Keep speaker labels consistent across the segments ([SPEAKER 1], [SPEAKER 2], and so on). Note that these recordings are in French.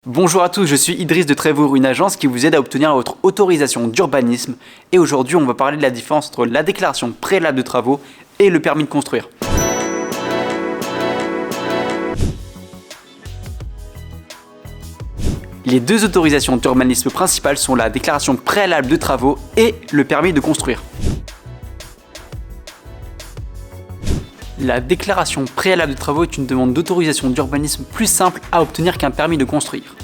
[SPEAKER 1] Bonjour à tous, je suis Idriss de Trévour, une agence qui vous aide à obtenir votre autorisation d'urbanisme. Et aujourd'hui, on va parler de la différence entre la déclaration préalable de travaux et le permis de construire. Les deux autorisations d'urbanisme principales sont la déclaration préalable de travaux et le permis de construire. La déclaration préalable de travaux est une demande d'autorisation d'urbanisme plus simple à obtenir qu'un permis de construire.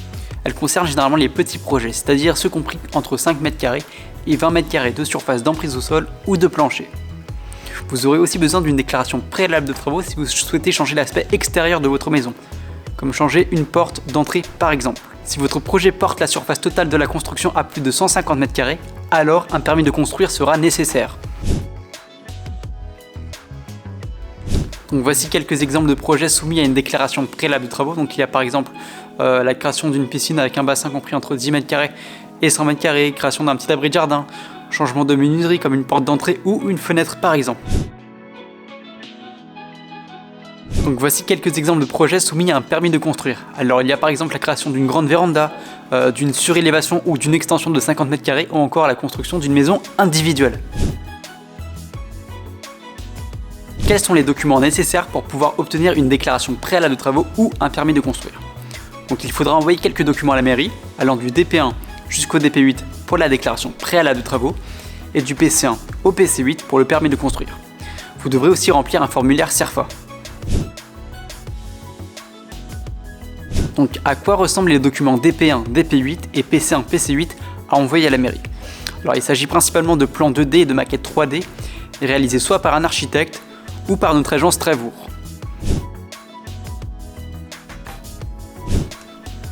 [SPEAKER 1] Elle concerne généralement les petits projets, c'est-à-dire ceux compris entre 5 m² et 20 m² de surface d'emprise au sol ou de plancher. Vous aurez aussi besoin d'une déclaration préalable de travaux si vous souhaitez changer l'aspect extérieur de votre maison, comme changer une porte d'entrée par exemple. Si votre projet porte la surface totale de la construction à plus de 150 m², alors un permis de construire sera nécessaire. Donc voici quelques exemples de projets soumis à une déclaration préalable de travaux. Donc il y a par exemple la création d'une piscine avec un bassin compris entre 10 m² et 100 m², création d'un petit abri de jardin, changement de menuiserie comme une porte d'entrée ou une fenêtre par exemple. Donc voici quelques exemples de projets soumis à un permis de construire. Alors il y a par exemple la création d'une grande véranda, d'une surélévation ou d'une extension de 50 m² ou encore la construction d'une maison individuelle. Quels sont les documents nécessaires pour pouvoir obtenir une déclaration préalable de travaux ou un permis de construire? Donc il faudra envoyer quelques documents à la mairie, allant du DP1 jusqu'au DP8 pour la déclaration préalable de travaux et du PC1 au PC8 pour le permis de construire. Vous devrez aussi remplir un formulaire CERFA. Donc à quoi ressemblent les documents DP1, DP8 et PC1, PC8 à envoyer à la mairie? Alors il s'agit principalement de plans 2D et de maquettes 3D réalisés soit par un architecte ou par notre agence Trévour.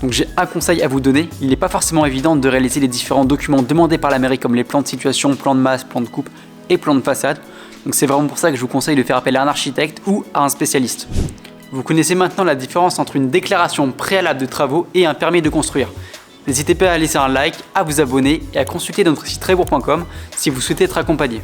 [SPEAKER 1] Donc j'ai un conseil à vous donner, il n'est pas forcément évident de réaliser les différents documents demandés par la mairie comme les plans de situation, plans de masse, plans de coupe et plans de façade. Donc c'est vraiment pour ça que je vous conseille de faire appel à un architecte ou à un spécialiste. Vous connaissez maintenant la différence entre une déclaration préalable de travaux et un permis de construire. N'hésitez pas à laisser un like, à vous abonner et à consulter notre site trévour.com si vous souhaitez être accompagné.